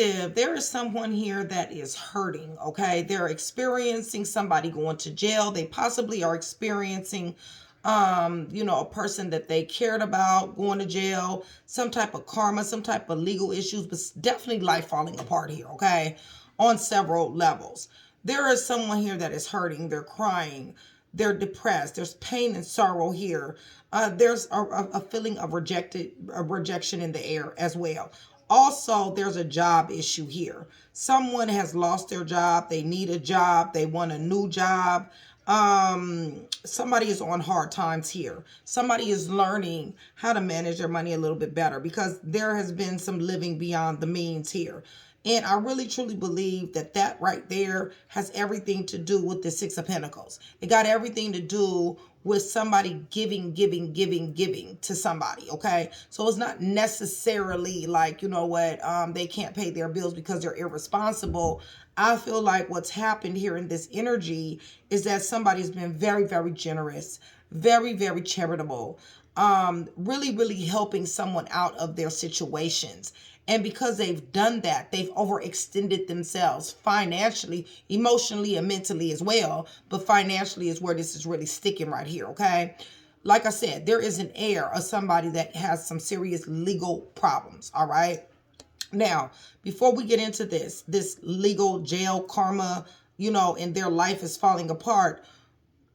collective, there is someone here that is hurting, okay? They're experiencing somebody going to jail. They possibly are experiencing, a person that they cared about going to jail, some type of karma, some type of legal issues, but definitely life falling apart here, okay? On several levels. There is someone here that is hurting. They're crying. They're depressed. There's pain and sorrow here. There's a feeling of rejection in the air as well. Also, there's a job issue here. Someone has lost their job. They need a job. They want a new job. Somebody is on hard times here. Somebody is learning how to manage their money a little bit better because there has been some living beyond the means here. And I really truly believe that that right there has everything to do with the Six of Pentacles. It got everything to do with somebody giving to somebody, okay? So it's not necessarily like, they can't pay their bills because they're irresponsible. I feel like what's happened here in this energy is that somebody's been very, very generous, very, very charitable, really helping someone out of their situations. And because they've done that, they've overextended themselves financially, emotionally, and mentally as well. But financially is where this is really sticking right here, okay? Like I said, there is an air of somebody that has some serious legal problems, all right? Now, before we get into this legal jail karma, and their life is falling apart,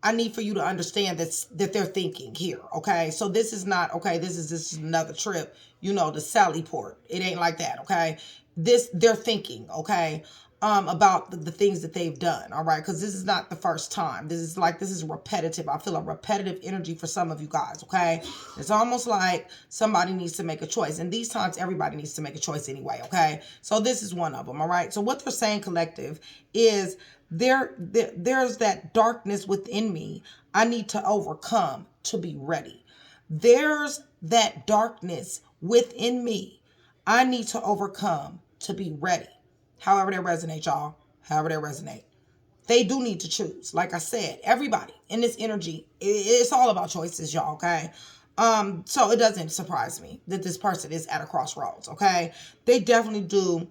I need for you to understand that they're thinking here, okay? So this is not, okay, this is another trip, to Sallyport. It ain't like that, okay? They're thinking, okay, about the things that they've done, all right? Because this is not the first time. This is repetitive. I feel a repetitive energy for some of you guys, okay? It's almost like somebody needs to make a choice. And these times, everybody needs to make a choice anyway, okay? So this is one of them, all right? So what they're saying, collective, is there's that darkness within me I need to overcome to be ready. There's that darkness within me I need to overcome to be ready. However they resonate, y'all. However they resonate. They do need to choose. Like I said, everybody in this energy, it's all about choices, y'all, okay? So it doesn't surprise me that this person is at a crossroads, okay? They definitely do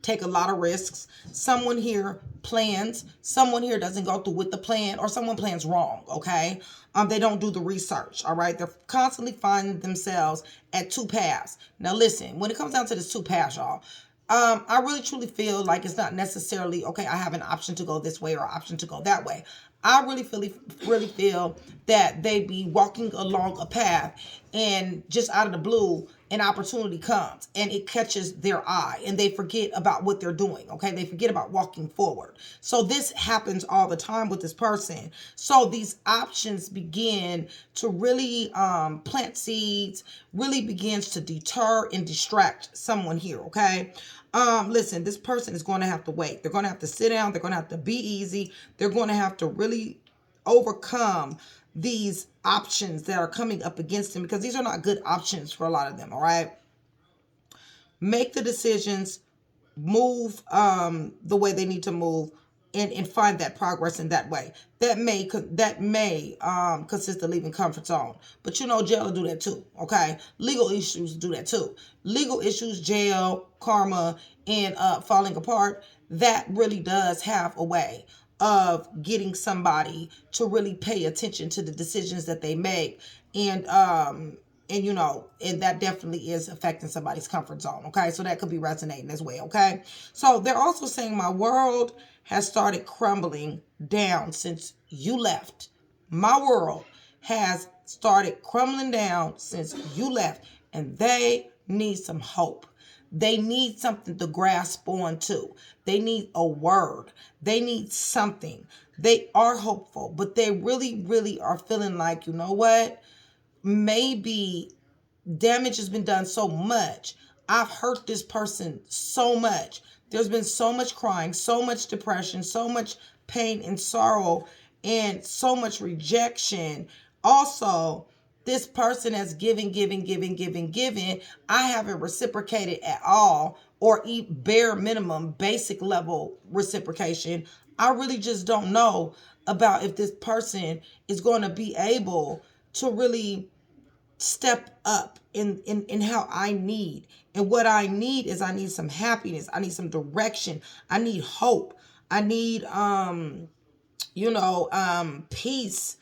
take a lot of risks. Someone here plans. Someone here doesn't go through with the plan, or someone plans wrong, okay? They don't do the research, all right? They're constantly finding themselves at two paths. Now, listen, when it comes down to this two paths, y'all, I really truly feel like it's not necessarily, okay, I have an option to go this way or option to go that way. I really feel that they be walking along a path and just out of the blue, an opportunity comes and it catches their eye and they forget about what they're doing, okay? They forget about walking forward. So this happens all the time with this person. So these options begin to really plant seeds, really begins to deter and distract someone here, okay? Listen, this person is going to have to wait. They're going to have to sit down. They're going to have to be easy. They're going to have to really overcome these options that are coming up against them, because these are not good options for a lot of them, all right? Make the decisions, move the way they need to move, and find that progress in that way. That may consist of leaving comfort zone. But jail will do that too, okay? Legal issues do that too. Legal issues, jail, karma, and falling apart, that really does have a way of getting somebody to really pay attention to the decisions that they make. And that definitely is affecting somebody's comfort zone, okay? So that could be resonating as well, okay? So they're also saying my world has started crumbling down since you left. My world has started crumbling down since you left, and they need some hope. They need something to grasp onto. They need a word. They need something. They are hopeful, but they really are feeling like, you know what? Maybe damage has been done so much. I've hurt this person so much. There's been so much crying, so much depression, so much pain and sorrow, and so much rejection. Also, this person has given. I haven't reciprocated at all, or bare minimum, basic level reciprocation. I really just don't know about if this person is going to be able to really step up in how I need. And what I need is I need some happiness. I need some direction. I need hope. I need peace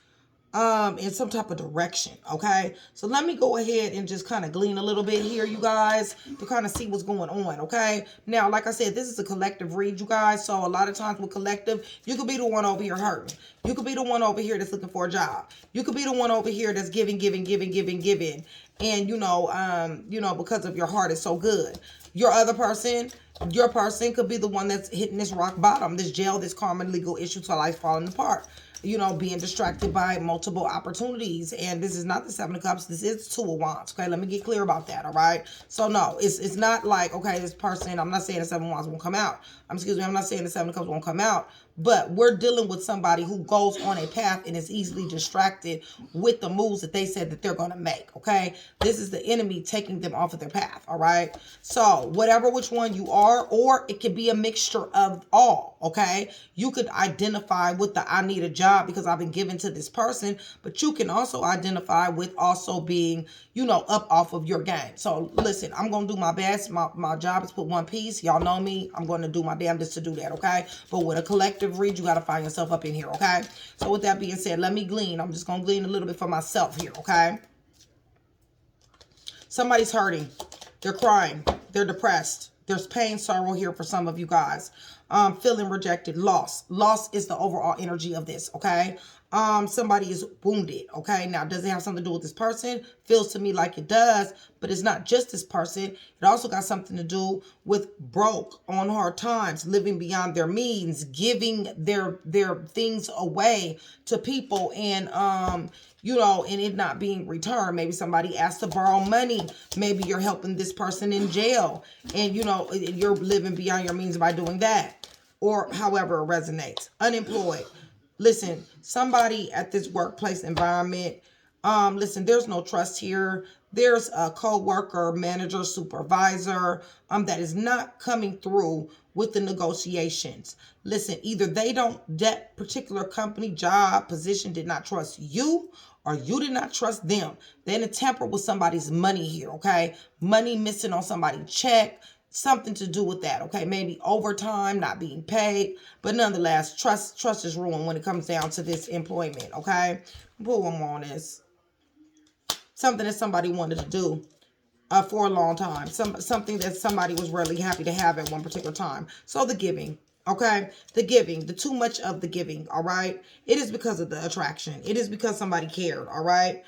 in some type of direction. Okay, so let me go ahead and just kind of glean a little bit here, you guys, to kind of see what's going on. Okay, now like I said, this is a collective read, you guys, so a lot of times with collective, you could be the one over here hurting. You could be the one over here that's looking for a job. You could be the one over here that's giving, and because of your heart is so good. Your person could be the one that's hitting this rock bottom, this jail, this karma, legal issue to life falling apart. Being distracted by multiple opportunities. And this is not the Seven of Cups. This is Two of Wands. Okay, let me get clear about that. All right. So no, it's not like, okay, this person, I'm not saying the Seven of Wands won't come out. I'm not saying the Seven of Cups won't come out. But we're dealing with somebody who goes on a path and is easily distracted with the moves that they said that they're going to make. Okay. This is the enemy taking them off of their path. All right. So whatever which one you are, or it could be a mixture of all. Okay. You could identify with the I need a job because I've been given to this person, but you can also identify with also being, up off of your game. So listen, I'm going to do my best. My job is put one piece. Y'all know me. I'm going to do my damnedest to do that. Okay. But with a collective read, you got to find yourself up in here. Okay. So with that being said, let me glean. I'm just going to glean a little bit for myself here. Okay. Somebody's hurting. They're crying. They're depressed. There's pain, sorrow here for some of you guys. Feeling rejected, loss. Loss is the overall energy of this, okay? Somebody is wounded, okay? Now, does it have something to do with this person? Feels to me like it does, but it's not just this person. It also got something to do with broke, on hard times, living beyond their means, giving their things away to people, and and it not being returned. Maybe somebody asked to borrow money. Maybe you're helping this person in jail, and you're living beyond your means by doing that, or however it resonates. Unemployed. Listen, somebody at this workplace environment, listen, there's no trust here. There's a co-worker, manager, supervisor that is not coming through with the negotiations. Listen, either that particular company, job, position did not trust you, or you did not trust them. They didn't tamper with somebody's money here, okay? Money missing on somebody's check, something to do with that, okay? Maybe overtime, not being paid, but nonetheless, trust is ruined when it comes down to this employment, okay? Pull one more on this. Something that somebody wanted to do for a long time. Something that somebody was really happy to have at one particular time. So the giving, okay? The giving, the too much of the giving, all right? It is because of the attraction. It is because somebody cared, all right?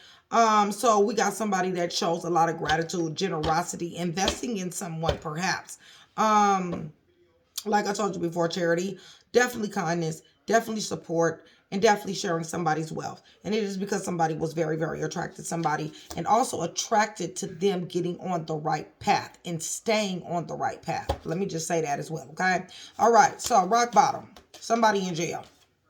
So we got somebody that shows a lot of gratitude, generosity, investing in someone perhaps. Like I told you before, charity, definitely kindness, definitely support, and definitely sharing somebody's wealth. And it is because somebody was very, very attracted to somebody, and also attracted to them getting on the right path and staying on the right path. Let me just say that as well, okay? All right, so rock bottom, somebody in jail,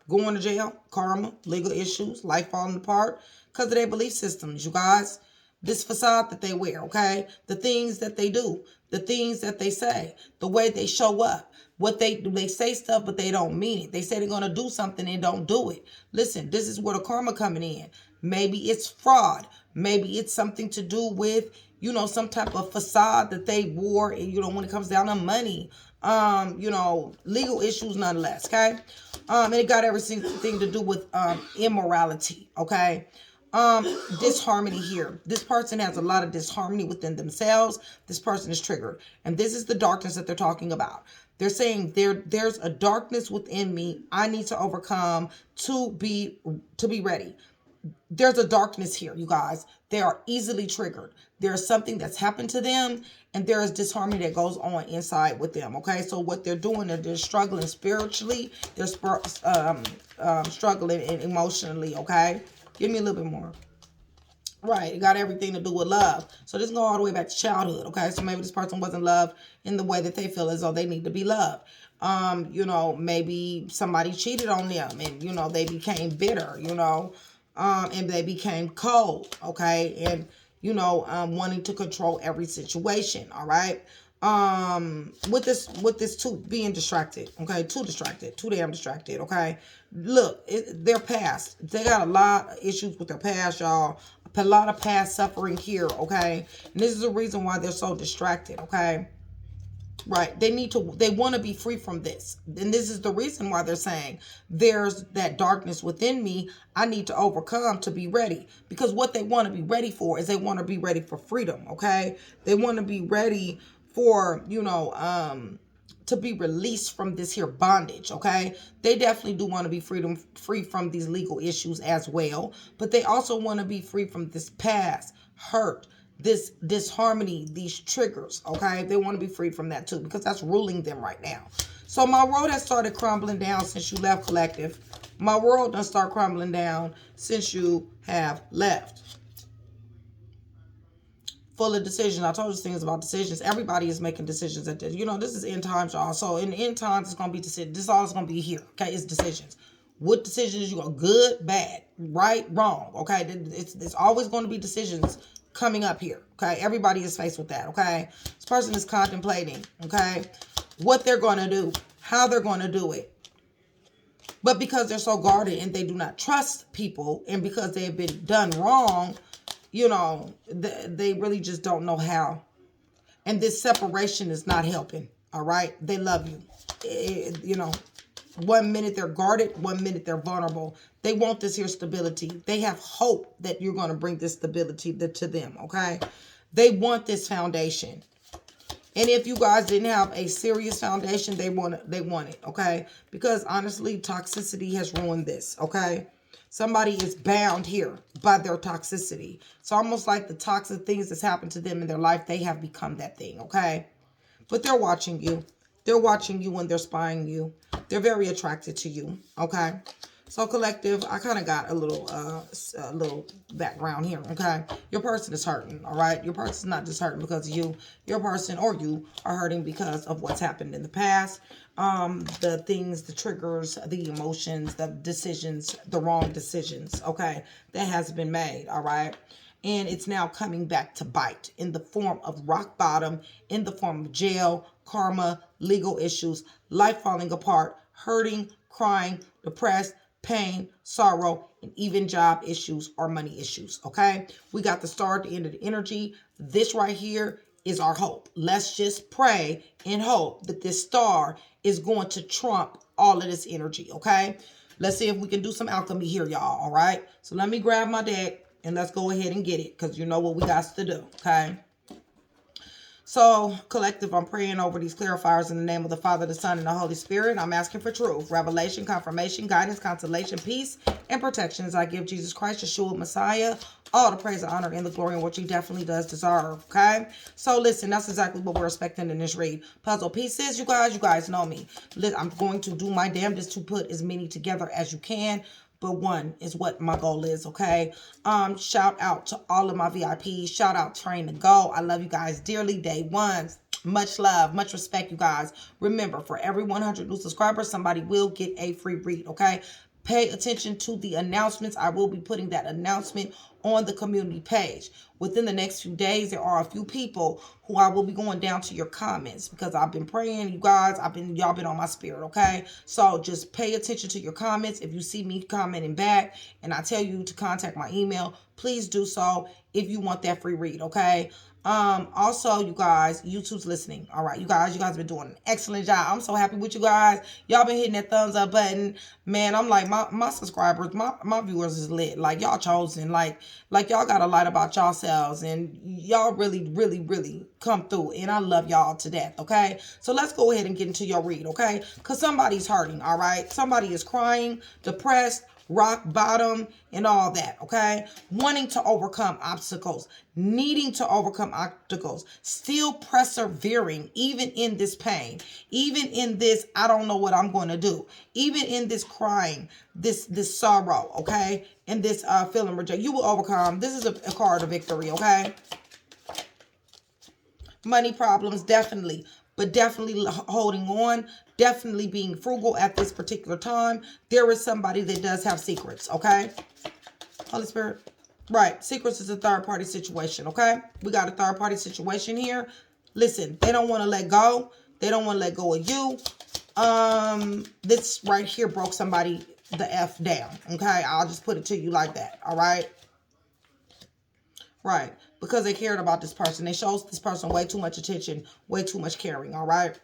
going to jail, karma, legal issues, life falling apart because of their belief systems, you guys. This facade that they wear, okay? The things that they do, the things that they say, the way they show up. What they do, they say stuff, but they don't mean it. They say they're going to do something and don't do it. Listen, this is where the karma coming in. Maybe it's fraud. Maybe it's something to do with, some type of facade that they wore, when it comes down to money, legal issues nonetheless, okay? And it got everything to do with immorality, okay? Disharmony here. This person has a lot of disharmony within themselves. This person is triggered. And this is the darkness that they're talking about. They're saying there's a darkness within me I need to overcome to be ready. There's a darkness here, you guys. They are easily triggered. There's something that's happened to them, and there is disharmony that goes on inside with them, okay? So what they're doing is they're struggling spiritually. They're struggling emotionally, okay? Give me a little bit more. Right, it got everything to do with love. So this go all the way back to childhood, okay? So maybe this person wasn't loved in the way that they feel as though they need to be loved. Maybe somebody cheated on them and, they became bitter, and they became cold, okay? And, wanting to control every situation, all right? With this too being distracted, okay? Too damn distracted, okay? Look, their past, they got a lot of issues with their past, y'all. A lot of past suffering here, okay? And this is the reason why they're so distracted, okay? Right. They want to be free from this. And this is the reason why they're saying there's that darkness within me I need to overcome to be ready. Because what they want to be ready for is they want to be ready for freedom, okay? They want to be ready for, to be released from this here bondage, okay? They definitely do want to be free from these legal issues as well. But they also want to be free from this past hurt, this disharmony, these triggers, okay? They want to be free from that too, because that's ruling them right now. So my world has started crumbling down since you left, collective. My world done start crumbling down since you have left. Full of decisions. I told you things about decisions. Everybody is making decisions at this. This is end times, y'all. So in the end times, it's going to be decisions. This all is going to be here, okay? It's decisions. What decisions you go? Good, bad, right, wrong, okay? It's always going to be decisions coming up here, okay? Everybody is faced with that, okay? This person is contemplating, okay, what they're going to do, how they're going to do it. But because they're so guarded and they do not trust people, and because they have been done wrong, they really just don't know how. And this separation is not helping, all right? They love you. 1 minute they're guarded, 1 minute they're vulnerable. They want this here stability. They have hope that you're going to bring this stability to them, okay? They want this foundation. And if you guys didn't have a serious foundation, they want it, okay? Because honestly, toxicity has ruined this, okay? Somebody is bound here by their toxicity. It's almost like the toxic things that's happened to them in their life, they have become that thing, okay? But they're watching you. They're watching you and they're spying you. They're very attracted to you, okay? So collective, I kind of got a little background here, okay? Your person is hurting, all right? Your person is not just hurting because of you. Your person or you are hurting because of what's happened in the past. The things, the triggers, the emotions, the decisions, the wrong decisions, okay? That has been made, all right? And it's now coming back to bite in the form of rock bottom, in the form of jail, karma, legal issues, life falling apart, hurting, crying, depressed, pain, sorrow, and even job issues or money issues, okay? We got the star at the end of the energy. This right here is our hope. Let's just pray and hope that this star is going to trump all of this energy, okay? Let's see if we can do some alchemy here, y'all, all right? So let me grab my deck and let's go ahead and get it, because you know what we got to do, okay? So, collective, I'm praying over these clarifiers in the name of the Father, the Son, and the Holy Spirit. I'm asking for truth, revelation, confirmation, guidance, consolation, peace, and protection as I give Jesus Christ, Yeshua, Messiah, all the praise, the honor, and the glory in which he definitely does deserve, okay? So, listen, that's exactly what we're expecting in this read. Puzzle pieces, you guys know me. I'm going to do my damnedest to put as many together as you can. But one is what my goal is, okay? Shout out to all of my VIPs. Shout out Train to Go. I love you guys dearly. Day ones. Much love. Much respect, you guys. Remember, for every 100 new subscribers, somebody will get a free read, okay? Pay attention to the announcements. I will be putting that announcement on the community page. Within the next few days, there are a few people who I will be going down to your comments, because I've been praying, you guys. Y'all been on my spirit, okay? So just pay attention to your comments. If you see me commenting back and I tell you to contact my email, please do so if you want that free read, okay? Also, you guys, YouTube's listening. All right, you guys have been doing an excellent job. I'm so happy with you guys. Y'all been hitting that thumbs up button. Man, I'm like, my subscribers, my viewers is lit. Like, y'all chosen. Like y'all got a light about yourselves, and y'all really, really, really come through. And I love y'all to death, okay? So let's go ahead and get into your read, okay? Because somebody's hurting, all right? Somebody is crying, depressed, rock bottom, and all that, okay? Wanting to overcome obstacles, needing to overcome obstacles, still persevering, even in this pain, even in this, I don't know what I'm going to do, even in this crying, this sorrow, okay? And this feeling rejection. You will overcome. This is a card of victory, okay? Money problems, definitely. But definitely holding on, definitely being frugal at this particular time. There is somebody that does have secrets, okay? Holy Spirit. Right. Secrets is a third-party situation, okay? We got a third-party situation here. Listen, they don't want to let go. They don't want to let go of you. This right here broke somebody the F down, okay? I'll just put it to you like that, all right? Right. Because they cared about this person. They showed this person way too much attention, way too much caring. All right.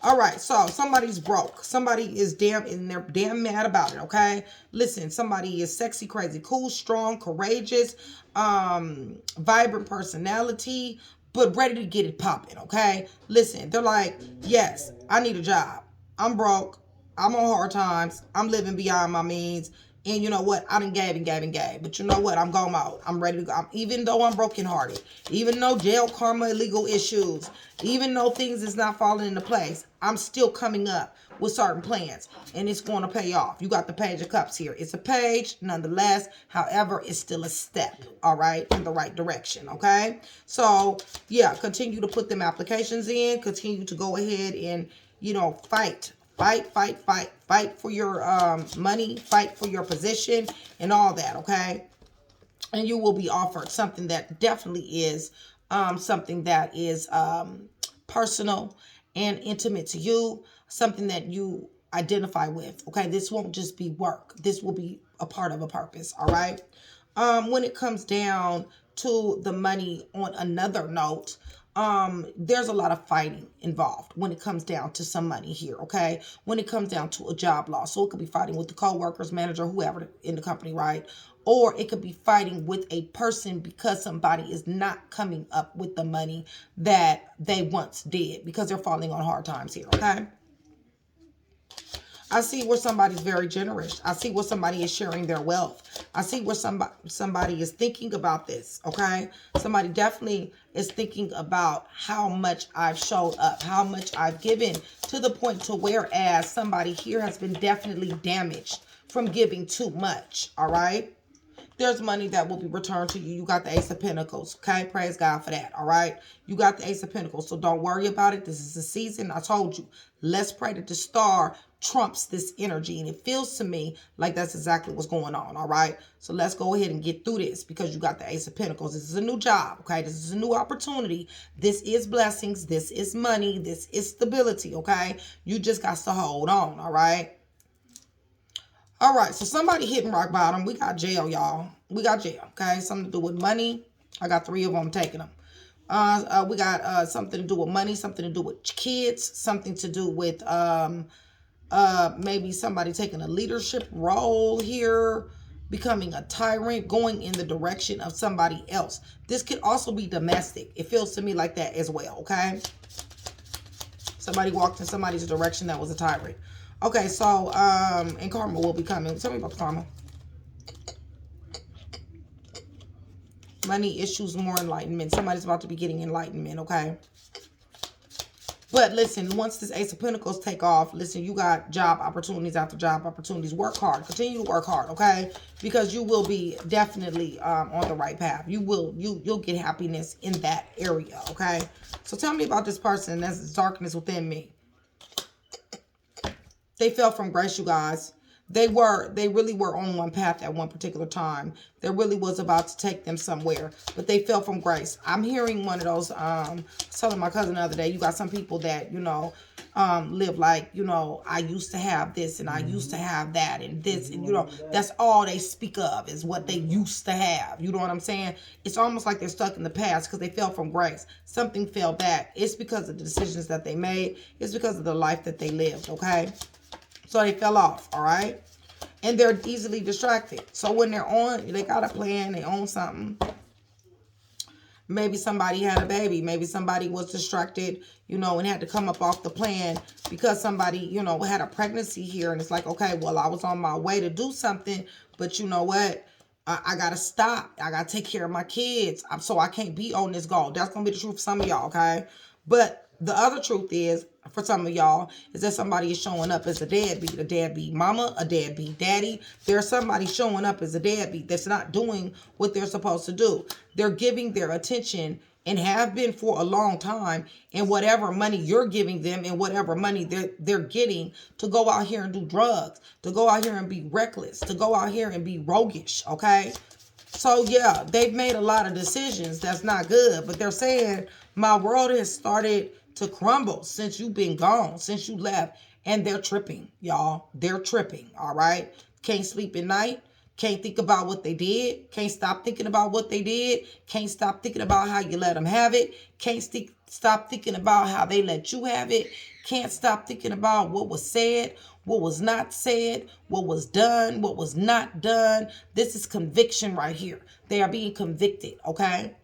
All right. So somebody's broke. Somebody is and they're damn mad about it. Okay. Listen, somebody is sexy, crazy, cool, strong, courageous, vibrant personality, but ready to get it popping. Okay. Listen, they're like, yes, I need a job. I'm broke. I'm on hard times. I'm living beyond my means. And you know what? I done gave and gave and gave. But you know what? I'm going out. I'm ready to go. Even though I'm brokenhearted, even though jail, karma, illegal issues, even though things is not falling into place, I'm still coming up with certain plans. And it's going to pay off. You got the Page of Cups here. It's a page, nonetheless. However, it's still a step, all right, in the right direction, okay? So, yeah, continue to put them applications in. Continue to go ahead and, you know, fight for your money, fight for your position and all that, okay? And you will be offered something that definitely is something that is personal and intimate to you, something that you identify with, okay? This won't just be work. This will be a part of a purpose, all right? When it comes down to the money on another note, there's a lot of fighting involved when it comes down to some money here, okay? When it comes down to a job loss. So it could be fighting with the co-workers, manager, whoever in the company, right? Or it could be fighting with a person because somebody is not coming up with the money that they once did because they're falling on hard times here, okay? I see where somebody's very generous. I see where somebody is sharing their wealth. I see where somebody is thinking about this, okay? Somebody definitely is thinking about how much I've showed up, how much I've given, to the point to whereas somebody here has been definitely damaged from giving too much, all right? There's money that will be returned to you. You got the Ace of Pentacles, okay? Praise God for that, all right? You got the Ace of Pentacles, so don't worry about it. This is the season. I told you, let's pray that the star trumps this energy, and it feels to me like that's exactly what's going on, all right? So let's go ahead and get through this because you got the Ace of Pentacles. This is a new job, okay? This is a new opportunity. This is blessings. This is money. This is stability, okay? You just got to hold on, all right? All right, so somebody hitting rock bottom. We got jail, y'all. We got jail, okay? Something to do with money. I got 3 of them taking them. We got something to do with money, something to do with kids, something to do with maybe somebody taking a leadership role here, becoming a tyrant, going in the direction of somebody else. This could also be domestic. It feels to me like that as well, okay? Somebody walked in somebody's direction that was a tyrant. Okay, so, and karma will be coming. Tell me about the karma. Money issues, more enlightenment. Somebody's about to be getting enlightenment, okay? But listen, once this Ace of Pentacles take off, listen, you got job opportunities after job opportunities. Work hard. Continue to work hard, okay? Because you will be definitely on the right path. You'll get happiness in that area, okay? So tell me about this person. That's darkness within me. They fell from grace, you guys. They really were on one path at one particular time. There really was about to take them somewhere, but they fell from grace. I'm hearing one of those, I was telling my cousin the other day, you got some people that, you know, live like, you know, I used to have this and I used to have that and this, and you know, that's all they speak of is what they used to have. You know what I'm saying? It's almost like they're stuck in the past because they fell from grace. Something fell back. It's because of the decisions that they made. It's because of the life that they lived, okay? So they fell off, all right? And they're easily distracted. So when they're on, they got a plan, they own something. Maybe somebody had a baby. Maybe somebody was distracted, you know, and had to come up off the plan because somebody, you know, had a pregnancy here. And it's like, okay, well, I was on my way to do something, but you know what? I got to stop. I got to take care of my kids. So I can't be on this goal. That's going to be the truth for some of y'all, okay? But the other truth is, for some of y'all, is that somebody is showing up as a deadbeat mama, a deadbeat daddy. There's somebody showing up as a deadbeat that's not doing what they're supposed to do. They're giving their attention and have been for a long time in whatever money you're giving them and whatever money they're getting to go out here and do drugs, to go out here and be reckless, to go out here and be roguish, okay? So, yeah, they've made a lot of decisions that's not good, but they're saying my world has started to crumble since you've been gone, since you left, and they're tripping, y'all. They're tripping, all right? Can't sleep at night. Can't think about what they did. Can't stop thinking about what they did. Can't stop thinking about how you let them have it. Can't stop thinking about how they let you have it. Can't stop thinking about what was said, what was not said, what was done, what was not done. This is conviction right here. They are being convicted, okay?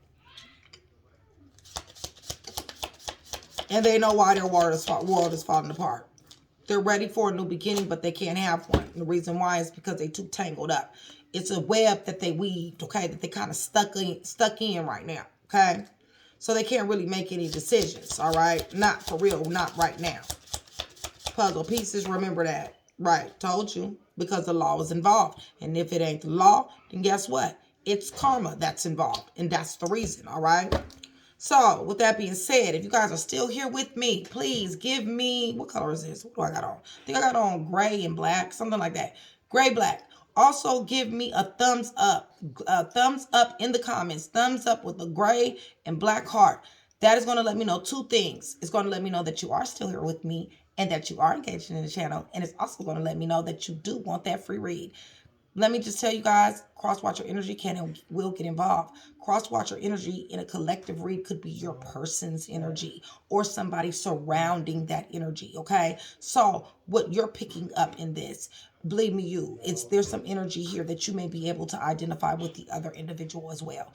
And they know why their world is falling apart. They're ready for a new beginning, but they can't have one. And the reason why is because they're too tangled up. It's a web that they weaved, okay, that they kind of stuck in right now, okay? So they can't really make any decisions, all right? Not for real, not right now. Puzzle pieces, remember that. Right, told you, because the law is involved. And if it ain't the law, then guess what? It's karma that's involved, and that's the reason, all right? So, with that being said, if you guys are still here with me, please give me, what color is this? What do I got on? I think I got on gray and black, something like that. Gray, black. Also, give me a thumbs up in the comments. Thumbs up with a gray and black heart. That is going to let me know two things. It's going to let me know that you are still here with me and that you are engaged in the channel. And it's also going to let me know that you do want that free read. Let me just tell you guys, cross-watcher energy can and will get involved. Cross-watcher energy in a collective read could be your person's energy or somebody surrounding that energy, okay? So what you're picking up in this, believe me, there's some energy here that you may be able to identify with the other individual as well.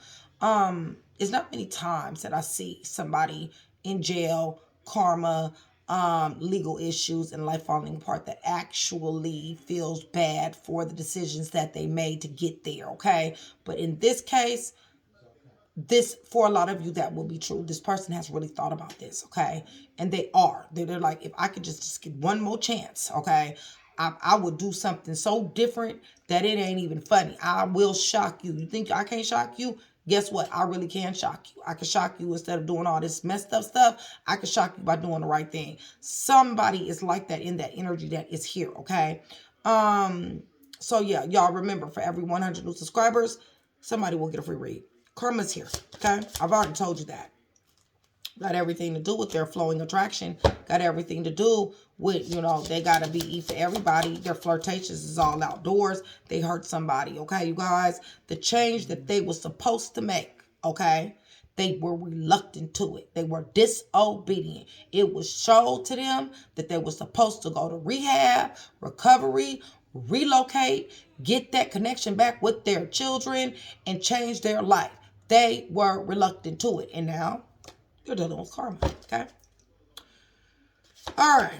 It's not many times that I see somebody in jail, karma, legal issues and life falling apart that actually feels bad for the decisions that they made to get there, okay? But in this case, for a lot of you, that will be true. This person has really thought about this, okay? And they're like, if I could just get one more chance, okay, I would do something so different that it ain't even funny. I will shock you. You think I can't shock you? Guess what? I really can shock you. I can shock you instead of doing all this messed up stuff. I can shock you by doing the right thing. Somebody is like that in that energy that is here, okay? So yeah, y'all remember, for every 100 new subscribers, somebody will get a free read. Karma's here, okay? I've already told you that. Got everything to do with their flowing attraction. Got everything to do with, they got to be for everybody. Their flirtations is all outdoors. They hurt somebody, okay, you guys? The change that they were supposed to make, okay? They were reluctant to it. They were disobedient. It was showed to them that they were supposed to go to rehab, recovery, relocate, get that connection back with their children, and change their life. They were reluctant to it. And now they're dealing with karma, okay? All right.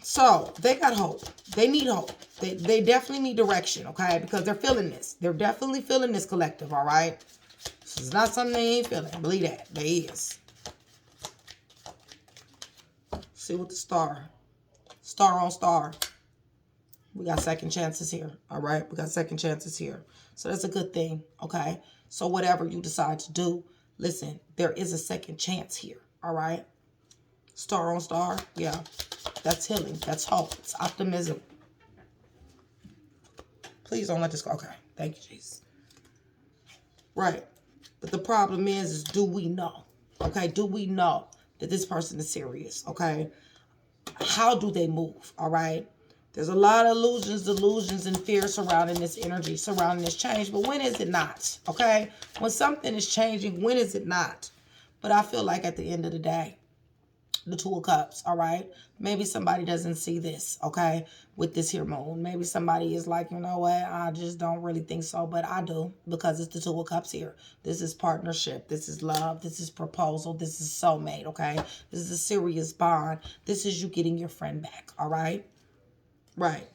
So they got hope. They need hope. They definitely need direction, okay? Because they're feeling this. They're definitely feeling this collective, all right? This is not something they ain't feeling. Believe that. They is. See what the star on star. We got second chances here, all right? We got second chances here. So that's a good thing, okay? So whatever you decide to do, listen, there is a second chance here, all right? Star on star, yeah. That's healing. That's hope. It's optimism. Please don't let this go. Okay, thank you, Jesus. Right. But the problem is do we know? Okay, do we know that this person is serious? Okay? How do they move? All right? There's a lot of delusions, and fear surrounding this energy, surrounding this change. But when is it not? Okay? When something is changing, when is it not? But I feel like at the end of the day, the Two of Cups, all right? Maybe somebody doesn't see this, okay, with this here moon. Maybe somebody is like, you know what, I just don't really think so, but I do, because it's the Two of Cups here. This is partnership. This is love. This is proposal. This is soulmate, okay? This is a serious bond. This is you getting your friend back, all right? Right.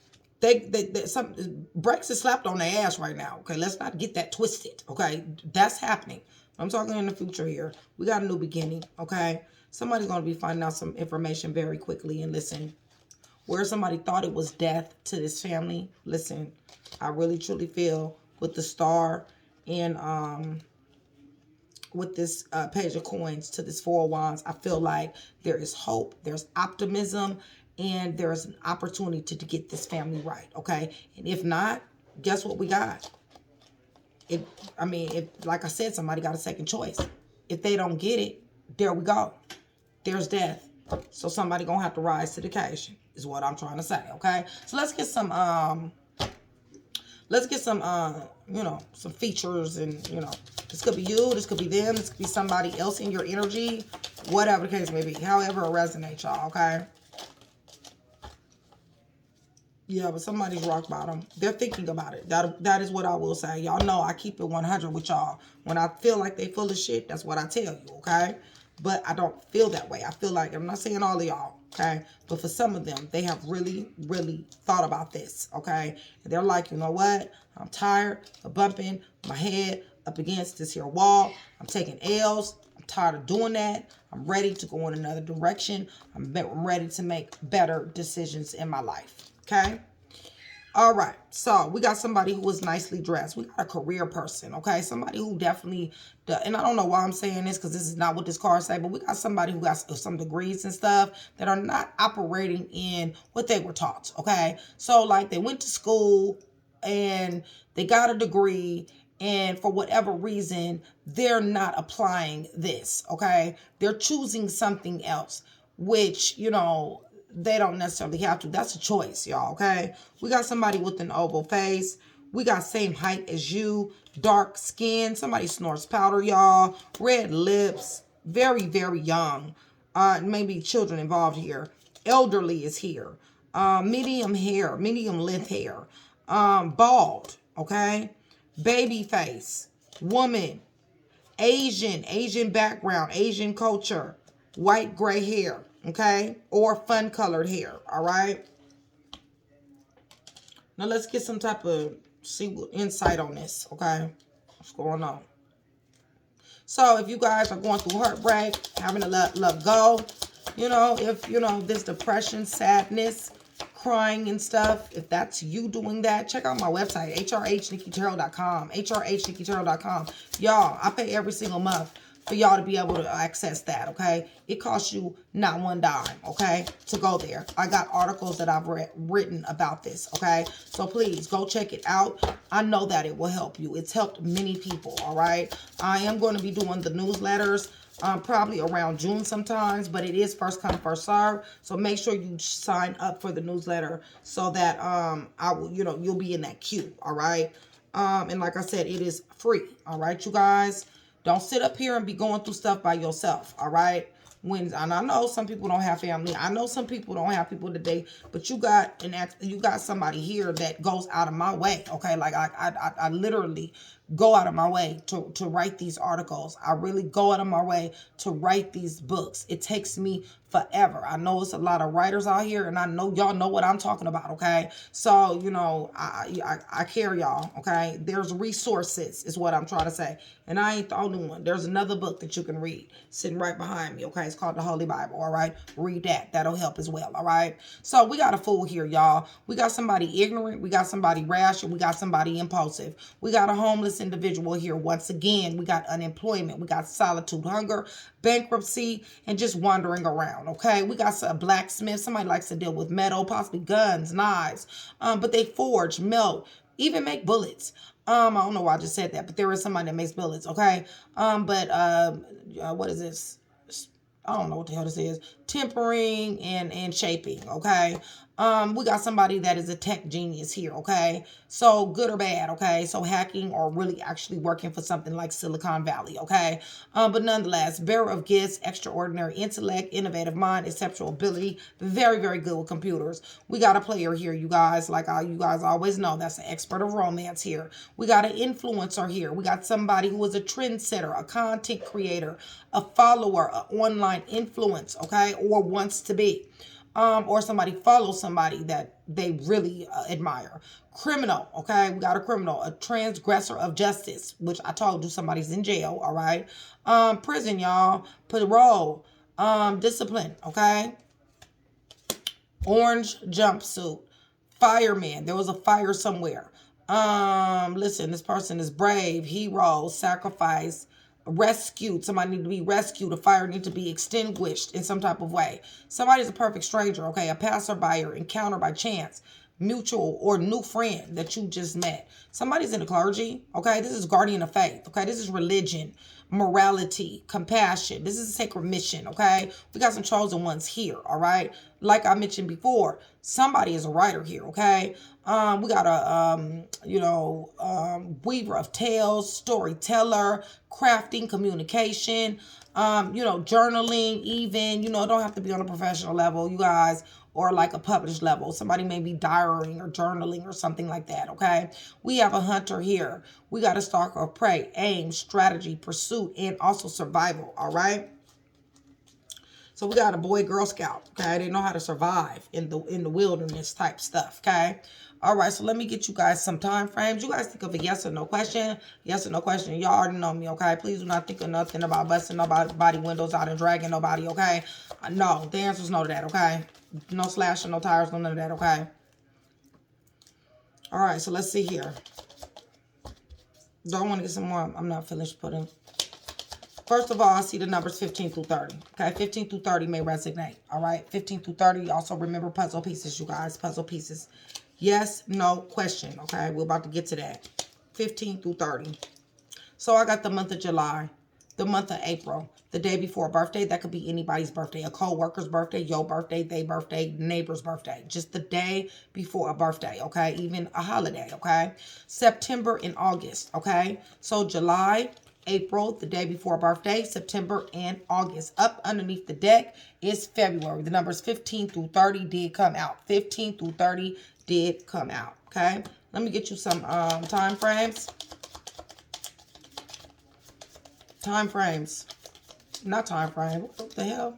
Some brakes are slapped on their ass right now, okay? Let's not get that twisted, okay? That's happening. I'm talking in the future here. We got a new beginning, okay? Somebody's going to be finding out some information very quickly. And listen, where somebody thought it was death to this family, listen, I really truly feel with the star and with this page of coins to this Four of Wands, I feel like there is hope, there's optimism, and there's an opportunity to get this family right, okay? And if not, guess what we got? If like I said, somebody got a second choice. If they don't get it, there we go. There's death. So somebody gonna have to rise to the occasion, is what I'm trying to say, okay? So let's get some let's get some, you know, some features. And, you know, this could be you, this could be them, this could be somebody else in your energy, whatever the case may be, however it resonates, y'all, okay? Yeah, but somebody's rock bottom. They're thinking about it. That is what I will say. Y'all know I keep it 100 with y'all. When I feel like they full of shit, that's what I tell you, okay? But I don't feel that way. I feel like, I'm not saying all of y'all, okay? But for some of them, they have really, really thought about this, okay? And they're like, you know what? I'm tired of bumping my head up against this here wall. I'm taking L's. I'm tired of doing that. I'm ready to go in another direction. I'm ready to make better decisions in my life. Okay. All right. So we got somebody who is nicely dressed. We got a career person. Okay. Somebody who definitely, and I don't know why I'm saying this because this is not what this card say, but we got somebody who got some degrees and stuff that are not operating in what they were taught. Okay. So like they went to school and they got a degree, and for whatever reason, they're not applying this. Okay. They're choosing something else, which, you know, they don't necessarily have to. That's a choice, y'all, okay? We got somebody with an oval face. We got same height as you. Dark skin. Somebody snorts powder, y'all. Red lips. Very, very young. Maybe children involved here. Elderly is here. Medium hair. Medium length hair. Bald, okay? Baby face. Woman. Asian background. Asian culture. White gray hair. Okay, or fun colored hair. All right. Now let's get some type of insight on this. Okay, what's going on? So if you guys are going through heartbreak, having to let go, you know, if you know this depression, sadness, crying and stuff, if that's you doing that, check out my website, hrhnnikkitarot.com, hrhnnikkitarot.com. Y'all, I pay every single month for y'all to be able to access that, okay? It costs you not one dime, okay, to go there. I got articles that I've written about this, okay? So please go check it out. I know that it will help you. It's helped many people, all right? I am going to be doing the newsletters probably around June sometimes, but it is first come, first serve. So make sure you sign up for the newsletter so that I will, you know, you'll be in that queue, all right? And like I said, it is free, all right, you guys? Don't sit up here and be going through stuff by yourself, all right? And I know some people don't have family. I know some people don't have people today, but you got somebody here that goes out of my way, okay? Like I literally go out of my way to write these articles. I really go out of my way to write these books. It takes me forever. I know it's a lot of writers out here, and I know y'all know what I'm talking about, okay? So, you know, I care, y'all, okay? There's resources is what I'm trying to say. And I ain't the only one. There's another book that you can read sitting right behind me, okay? It's called the Holy Bible, all right? Read that. That'll help as well, all right? So we got a fool here, y'all. We got somebody ignorant. We got somebody rash, and we got somebody impulsive. We got a homeless individual here. Once again, we got unemployment. We got solitude, hunger, bankruptcy, and just wandering around, okay? We got a blacksmith. Somebody likes to deal with metal, possibly guns, knives, but they forge, melt, even make bullets. I don't know why I just said that, but there is somebody that makes bullets, okay? What is this? I don't know what the hell this is. Tempering and shaping, okay? We got somebody that is a tech genius here, okay? So good or bad, okay? So hacking or really actually working for something like Silicon Valley, okay? But nonetheless, bearer of gifts, extraordinary intellect, innovative mind, exceptional ability, very, very good with computers. We got a player here, you guys. Like you guys always know, that's an expert of romance here. We got an influencer here. We got somebody who is a trendsetter, a content creator, a follower, an online influence, okay? Or wants to be. Or somebody follows somebody that they really admire. Criminal, okay? We got a criminal, a transgressor of justice, which I told you somebody's in jail, all right? Prison, y'all. Parole, discipline, okay? Orange jumpsuit. Fireman. There was a fire somewhere. Listen, this person is brave, hero, sacrifice, rescued. Somebody need to be rescued. A fire need to be extinguished in some type of way. Somebody's a perfect stranger, okay? A passerby or encounter by chance. mutual or new friend that you just met. Somebody's in the clergy, okay? This is guardian of faith, okay? This is religion, morality, compassion. This is a sacred mission, okay? We got some chosen ones here, all right? Like I mentioned before, somebody is a writer here, okay? We got a, weaver of tales, storyteller, crafting, communication, journaling even, it don't have to be on a professional level, you guys, or like a published level. Somebody may be diarying or journaling or something like that, okay? We have a hunter here. We got a stalker of prey, aim, strategy, pursuit, and also survival, all right? So we got a boy Girl Scout, okay? They know how to survive in the wilderness type stuff, okay? All right, so let me get you guys some time frames. You guys think of a yes or no question. Yes or no question. Y'all already know me, okay? Please do not think of nothing about busting nobody windows out and dragging nobody, okay? No, the answer is no to that, okay? No slashing, no tires, no none of that, okay? All right, so let's see here. Don't want to get some more. I'm not finished putting. First of all, I see the numbers 15 through 30. Okay, 15 through 30 may resonate. All right, 15 through 30. Also remember puzzle pieces, you guys. Puzzle pieces. Yes, no, question. Okay, we're about to get to that. 15 through 30. So I got the month of July, the month of April, the day before a birthday. That could be anybody's birthday, a co-worker's birthday, your birthday, their birthday, neighbor's birthday. Just the day before a birthday, okay? Even a holiday, okay? September and August, okay? So July, April, the day before a birthday, September and August. Up underneath the deck is February. The numbers 15 through 30 did come out. 15 through 30 did come out, okay? Let me get you some time frames. Time frames. Not time frame. What the hell?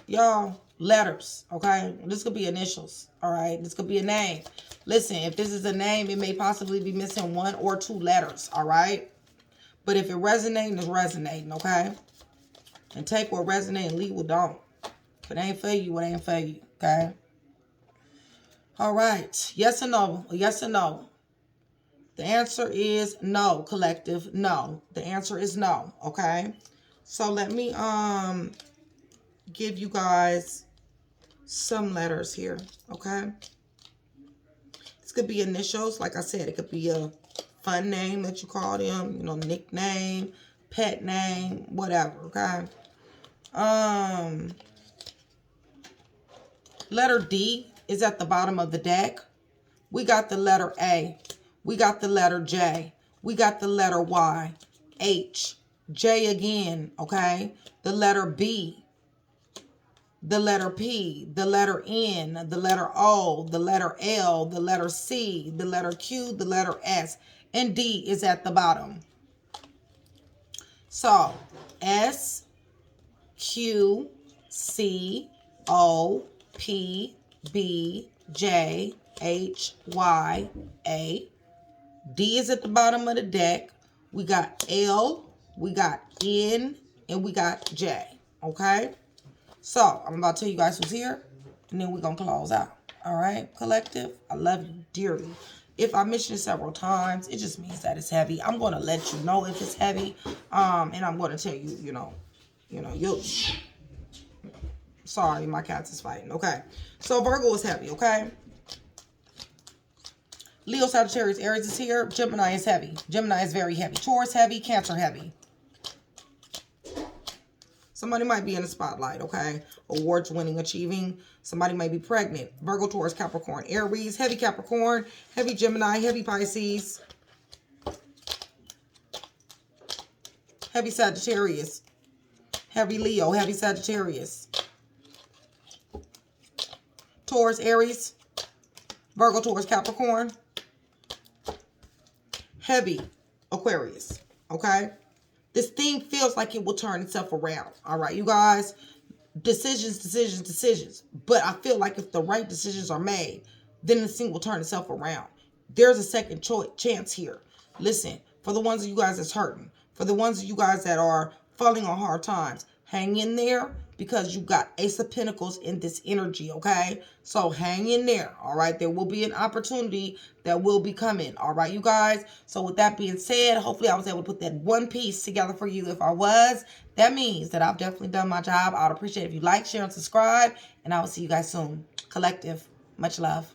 Y'all, letters, okay? This could be initials, all right? This could be a name. Listen, if this is a name, it may possibly be missing 1 or 2 letters, all right? But if it resonating, it's resonating, okay? And take what resonates and leave what don't. If it ain't for you, it ain't for you, okay? All right. Yes or no? Yes or no? The answer is no, collective. No. The answer is no, okay? So let me give you guys some letters here, okay? This could be initials. Like I said, it could be a fun name that you call them, nickname, pet name, whatever, okay? Letter D is at the bottom of the deck. We got the letter A. We got the letter J. We got the letter Y, H, J again, okay? The letter B, the letter P, the letter N, the letter O, the letter L, the letter C, the letter Q, the letter S, and D is at the bottom. So, S, Q, C, O, P, B, J, H, Y, A. D is at the bottom of the deck. We got L, we got N, and we got J. Okay? So, I'm about to tell you guys who's here, and then we're going to close out. All right, collective? I love you dearly. If I mention it several times, it just means that it's heavy. I'm going to let you know if it's heavy, and I'm going to tell you, you'll... Sorry, my cats is fighting. Okay. So, Virgo is heavy, okay? Leo, Sagittarius, Aries is here. Gemini is heavy. Gemini is very heavy. Taurus heavy. Cancer heavy. Somebody might be in the spotlight, okay? Awards winning, achieving. Somebody might be pregnant. Virgo, Taurus, Capricorn, Aries. Heavy Capricorn. Heavy Gemini. Heavy Pisces. Heavy Sagittarius. Heavy Leo. Heavy Sagittarius. Taurus, Aries. Virgo, Taurus, Capricorn. Heavy Aquarius, okay? This thing feels like it will turn itself around, all right, you guys? Decisions, decisions, decisions. But I feel like if the right decisions are made, then this thing will turn itself around. There's a second chance here. Listen, for the ones of you guys that's hurting, for the ones of you guys that are falling on hard times, hang in there because you got Ace of Pentacles in this energy, okay? So hang in there, all right? There will be an opportunity that will be coming, all right, you guys? So with that being said, hopefully I was able to put that one piece together for you. If I was, that means that I've definitely done my job. I would appreciate it if you like, share, and subscribe, and I will see you guys soon. Collective, much love.